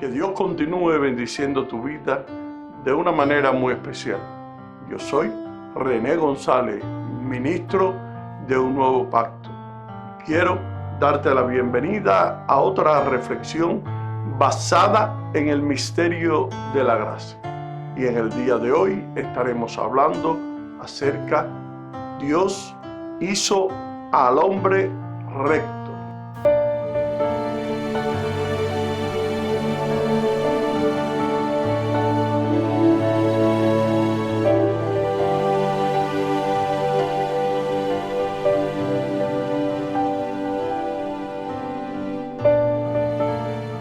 Que Dios continúe bendiciendo tu vida de una manera muy especial. Yo soy René González, ministro de Un Nuevo Pacto. Quiero darte la bienvenida a otra reflexión basada en el misterio de la gracia. Y en el día de hoy estaremos hablando acerca de Dios hizo al hombre recto.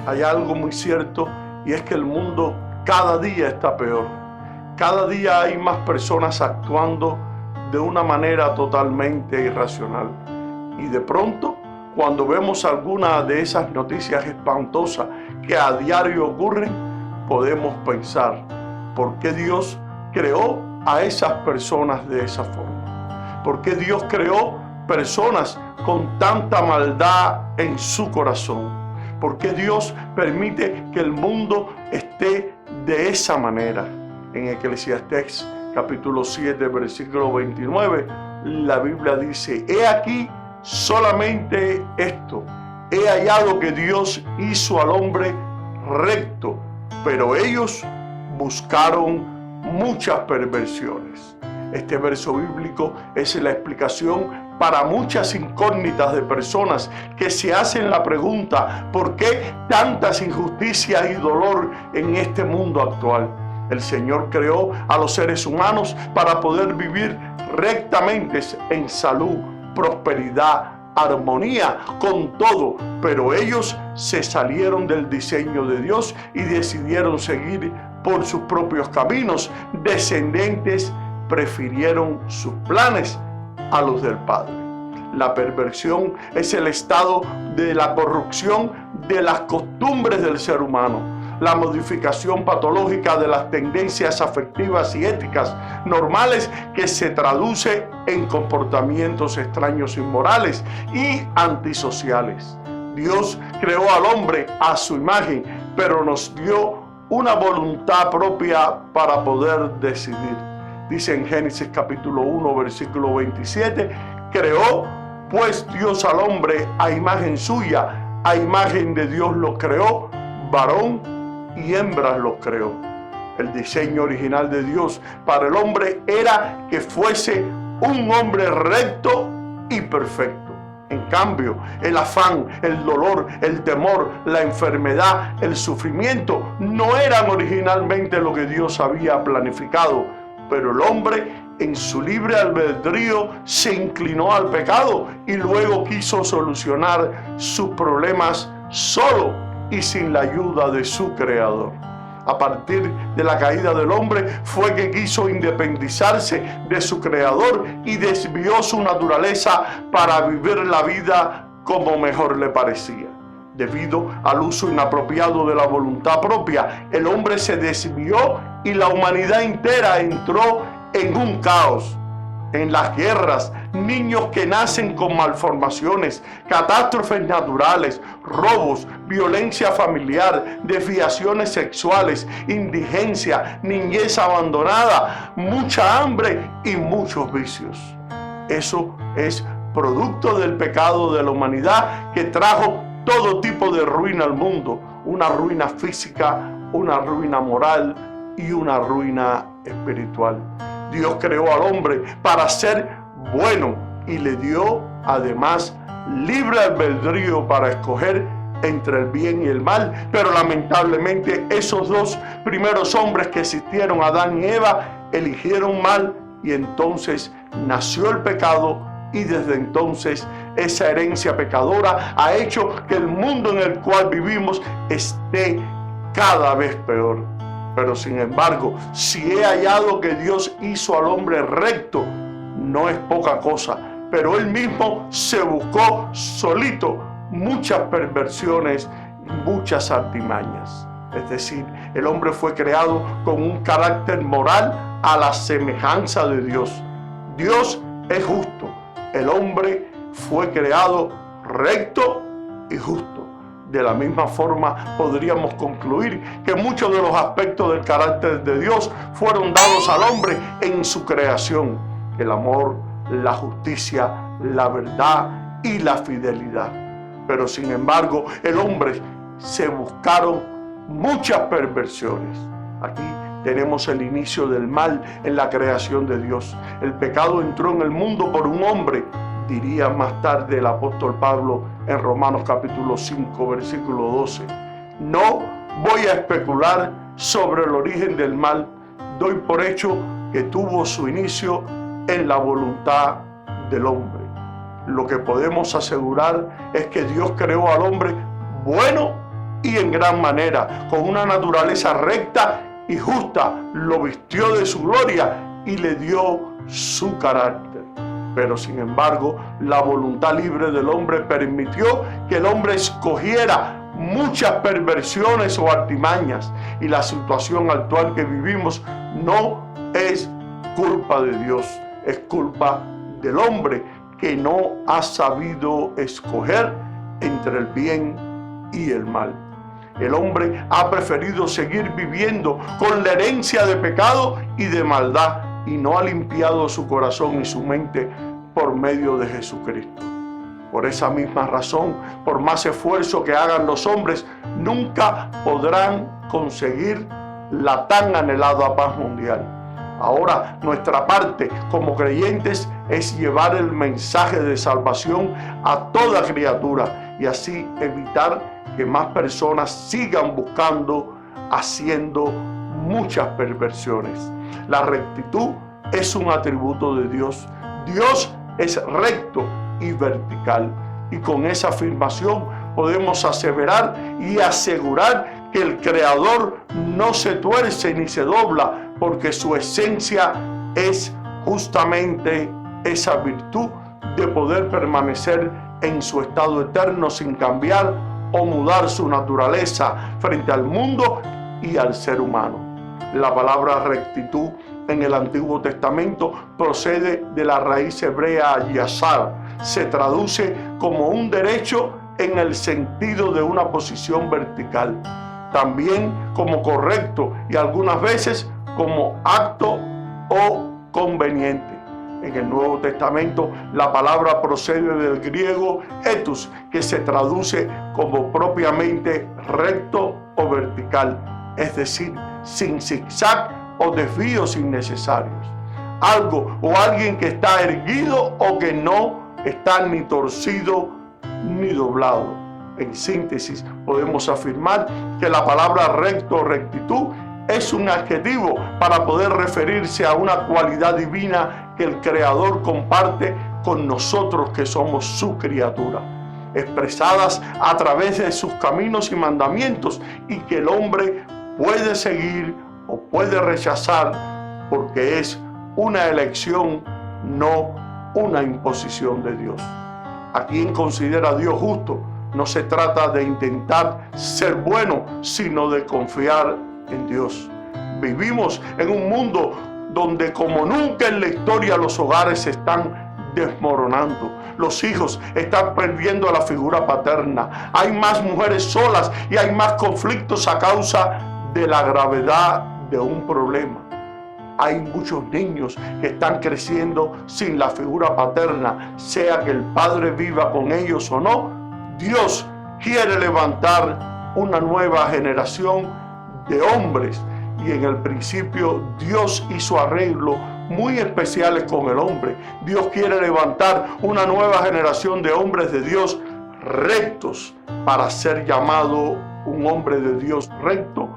Hay algo muy cierto y es que el mundo cada día está peor. Cada día hay más personas actuando de una manera totalmente irracional. Y de pronto, cuando vemos alguna de esas noticias espantosas que a diario ocurren, podemos pensar, ¿por qué Dios creó a esas personas de esa forma? ¿Por qué Dios creó personas con tanta maldad en su corazón? ¿Por qué Dios permite que el mundo esté de esa manera? En Eclesiastés capítulo 7, versículo 29, la Biblia dice: he aquí solamente esto, he hallado que Dios hizo al hombre recto, pero ellos buscaron muchas perversiones. Este verso bíblico es la explicación para muchas incógnitas de personas que se hacen la pregunta: ¿por qué tantas injusticias y dolor en este mundo actual? El Señor creó a los seres humanos para poder vivir rectamente en salud, prosperidad, armonía con todo, pero ellos se salieron del diseño de Dios y decidieron seguir por sus propios caminos. Descendientes prefirieron sus planes a los del Padre. La perversión es el estado de la corrupción de las costumbres del ser humano, la modificación patológica de las tendencias afectivas y éticas normales que se traduce en comportamientos extraños, inmorales y antisociales. Dios creó al hombre a su imagen, pero nos dio una voluntad propia para poder decidir. Dice en Génesis capítulo 1, versículo 27, creó pues Dios al hombre a imagen suya, a imagen de Dios lo creó, varón y hembras los creó. El diseño original de Dios para el hombre era que fuese un hombre recto y perfecto. En cambio, el afán, el dolor, el temor, la enfermedad, el sufrimiento no eran originalmente lo que Dios había planificado. Pero el hombre, en su libre albedrío, se inclinó al pecado y luego quiso solucionar sus problemas solo y sin la ayuda de su Creador. A partir de la caída del hombre fue que quiso independizarse de su Creador y desvió su naturaleza para vivir la vida como mejor le parecía. Debido al uso inapropiado de la voluntad propia, el hombre se desvió y la humanidad entera entró en un caos. En las guerras, niños que nacen con malformaciones, catástrofes naturales, robos, violencia familiar, desviaciones sexuales, indigencia, niñez abandonada, mucha hambre y muchos vicios. Eso es producto del pecado de la humanidad que trajo todo tipo de ruina al mundo, una ruina física, una ruina moral y una ruina espiritual. Dios creó al hombre para ser bueno y le dio además libre albedrío para escoger entre el bien y el mal, pero lamentablemente esos dos primeros hombres que existieron, Adán y Eva, eligieron mal y entonces nació el pecado. Y desde entonces esa herencia pecadora ha hecho que el mundo en el cual vivimos esté cada vez peor. Pero sin embargo, si he hallado que Dios hizo al hombre recto, no es poca cosa. Pero él mismo se buscó solito muchas perversiones, muchas artimañas. Es decir, el hombre fue creado con un carácter moral a la semejanza de Dios. Dios es justo. El hombre fue creado recto y justo. De la misma forma, podríamos concluir que muchos de los aspectos del carácter de Dios fueron dados al hombre en su creación: el amor, la justicia, la verdad y la fidelidad. Pero sin embargo, el hombre se buscaron muchas perversiones. Aquí tenemos el inicio del mal en la creación de Dios. El pecado entró en el mundo por un hombre, diría más tarde el apóstol Pablo en Romanos capítulo 5, versículo 12. No voy a especular sobre el origen del mal. Doy por hecho que tuvo su inicio en la voluntad del hombre. Lo que podemos asegurar es que Dios creó al hombre bueno y en gran manera, con una naturaleza recta y justa. Lo vistió de su gloria y le dio su carácter. Pero sin embargo, la voluntad libre del hombre permitió que el hombre escogiera muchas perversiones o artimañas, y la situación actual que vivimos no es culpa de Dios, es culpa del hombre que no ha sabido escoger entre el bien y el mal. El hombre ha preferido seguir viviendo con la herencia de pecado y de maldad, y no ha limpiado su corazón y su mente por medio de Jesucristo. Por esa misma razón, por más esfuerzo que hagan los hombres, nunca podrán conseguir la tan anhelada paz mundial. Ahora, nuestra parte como creyentes es llevar el mensaje de salvación a toda criatura y así evitar que más personas sigan buscando, haciendo muchas perversiones. La rectitud es un atributo de Dios. Dios es recto y vertical, y con esa afirmación podemos aseverar y asegurar que el Creador no se tuerce ni se dobla, porque su esencia es justamente esa virtud de poder permanecer en su estado eterno sin cambiar o mudar su naturaleza frente al mundo y al ser humano. La palabra rectitud en el Antiguo Testamento procede de la raíz hebrea yasar. Se traduce como un derecho en el sentido de una posición vertical, también como correcto y algunas veces como acto o conveniente. En el Nuevo Testamento la palabra procede del griego ethos, que se traduce como propiamente recto o vertical, es decir, sin zigzag o desvíos innecesarios. Algo o alguien que está erguido o que no está ni torcido ni doblado. En síntesis, podemos afirmar que la palabra recto o rectitud es un adjetivo para poder referirse a una cualidad divina que el Creador comparte con nosotros que somos su criatura, expresadas a través de sus caminos y mandamientos, y que el hombre puede seguir o puede rechazar porque es una elección, no una imposición de Dios. ¿A quién considera Dios justo? No se trata de intentar ser bueno, sino de confiar en Dios. Vivimos en un mundo donde como nunca en la historia los hogares se están desmoronando. Los hijos están perdiendo la figura paterna. Hay más mujeres solas y hay más conflictos a causa de la gravedad de un problema. Hay muchos niños que están creciendo sin la figura paterna, sea que el padre viva con ellos o no. Dios quiere levantar una nueva generación de hombres, y en el principio Dios hizo arreglos muy especiales con el hombre. Dios quiere levantar una nueva generación de hombres de Dios rectos. Para ser llamado un hombre de Dios recto,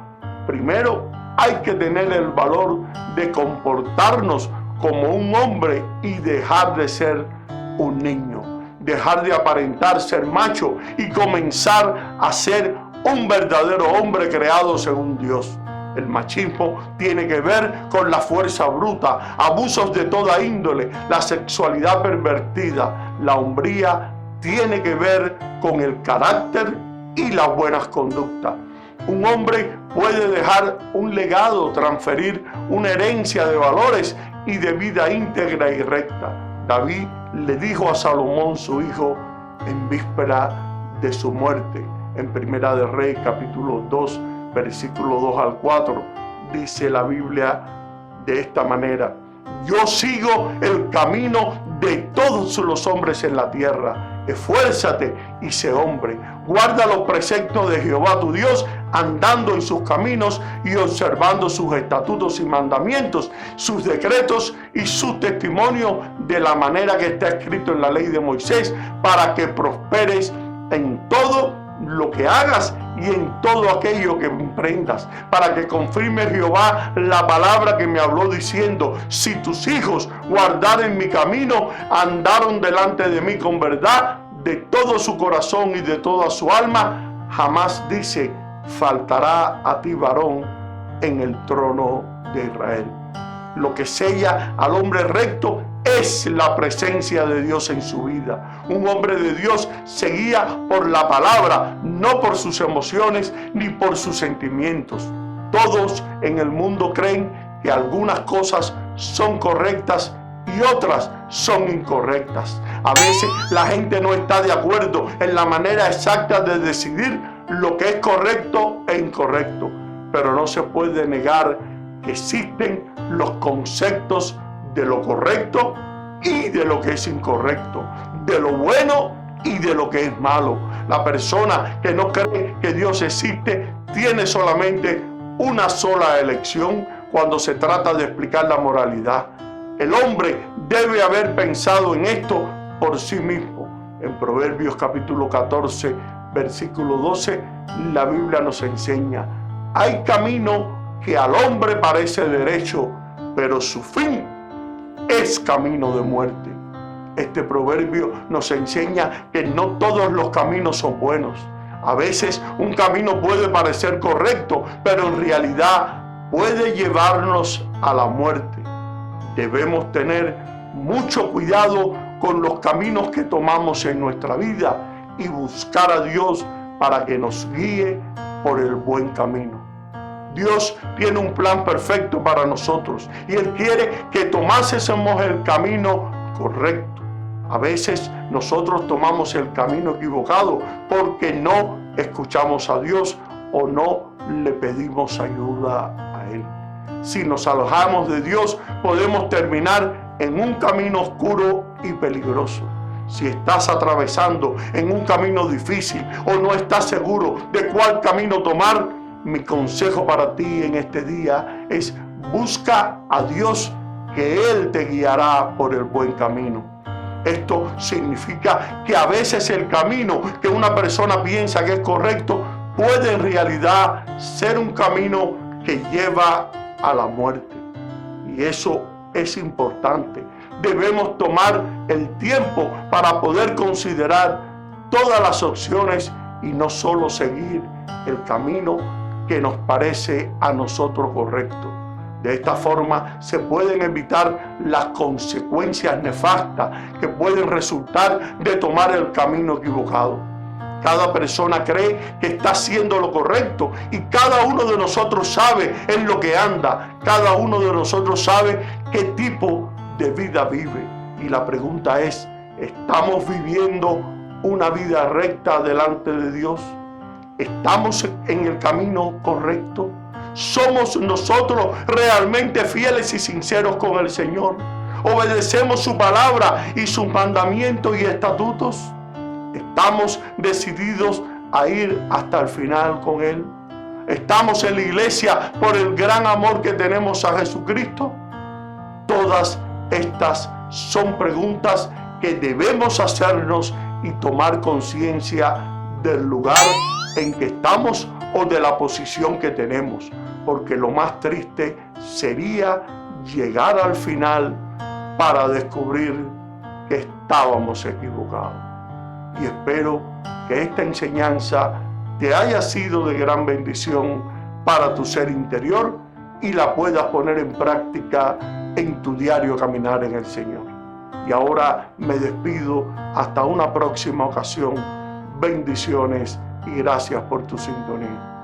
primero hay que tener el valor de comportarnos como un hombre y dejar de ser un niño, dejar de aparentar ser macho y comenzar a ser un verdadero hombre creado según Dios. El machismo tiene que ver con la fuerza bruta, abusos de toda índole, la sexualidad pervertida. La hombría tiene que ver con el carácter y las buenas conductas. Un hombre puede dejar un legado, transferir una herencia de valores y de vida íntegra y recta. David le dijo a Salomón, su hijo, en víspera de su muerte: En Primera de Reyes, capítulo 2, versículo 2 al 4, dice la Biblia de esta manera: yo sigo el camino de todos los hombres en la tierra. Esfuérzate y sé hombre. Guarda los preceptos de Jehová tu Dios, andando en sus caminos y observando sus estatutos y mandamientos, sus decretos y sus testimonios, de la manera que está escrito en la ley de Moisés, para que prosperes en todo lo que hagas y en todo aquello que emprendas, para que confirme Jehová la palabra que me habló diciendo: si tus hijos guardaren mi camino, andaron delante de mí con verdad de todo su corazón y de toda su alma, jamás, dice, faltará a ti varón en el trono de Israel. Lo que sella al hombre recto es la presencia de Dios en su vida. Un hombre de Dios se guía por la palabra, no por sus emociones ni por sus sentimientos. Todos en el mundo creen que algunas cosas son correctas y otras son incorrectas. A veces la gente no está de acuerdo en la manera exacta de decidir lo que es correcto e incorrecto, pero no se puede negar que existen los conceptos de lo correcto y de lo que es incorrecto, de lo bueno y de lo que es malo. La persona que no cree que Dios existe tiene solamente una sola elección cuando se trata de explicar la moralidad. El hombre debe haber pensado en esto por sí mismo. En Proverbios capítulo 14, versículo 12, la Biblia nos enseña: hay camino que al hombre parece derecho, pero su fin es camino de muerte. Este proverbio nos enseña que no todos los caminos son buenos. A veces un camino puede parecer correcto, pero en realidad puede llevarnos a la muerte. Debemos tener mucho cuidado con los caminos que tomamos en nuestra vida y buscar a Dios para que nos guíe por el buen camino. Dios tiene un plan perfecto para nosotros y Él quiere que tomásemos el camino correcto. A veces nosotros tomamos el camino equivocado porque no escuchamos a Dios o no le pedimos ayuda a Él. Si nos alejamos de Dios, podemos terminar en un camino oscuro y peligroso. Si estás atravesando en un camino difícil o no estás seguro de cuál camino tomar, mi consejo para ti en este día es: busca a Dios, que Él te guiará por el buen camino. Esto significa que a veces el camino que una persona piensa que es correcto puede en realidad ser un camino que lleva a la muerte. Y eso es importante. Debemos tomar el tiempo para poder considerar todas las opciones y no solo seguir el camino que nos parece a nosotros correcto. De esta forma se pueden evitar las consecuencias nefastas que pueden resultar de tomar el camino equivocado. Cada persona cree que está haciendo lo correcto y cada uno de nosotros sabe en lo que anda. Cada uno de nosotros sabe qué tipo de vida vive. Y la pregunta es: ¿estamos viviendo una vida recta delante de Dios? ¿Estamos en el camino correcto? ¿Somos nosotros realmente fieles y sinceros con el Señor? ¿Obedecemos su palabra y sus mandamientos y estatutos? ¿Estamos decididos a ir hasta el final con Él? ¿Estamos en la iglesia por el gran amor que tenemos a Jesucristo? Todas estas son preguntas que debemos hacernos y tomar conciencia del lugar en que estamos o de la posición que tenemos, porque lo más triste sería llegar al final para descubrir que estábamos equivocados. Y espero que esta enseñanza te haya sido de gran bendición para tu ser interior y la puedas poner en práctica en tu diario caminar en el Señor. Y ahora me despido hasta una próxima ocasión. Bendiciones y gracias por tu sintonía.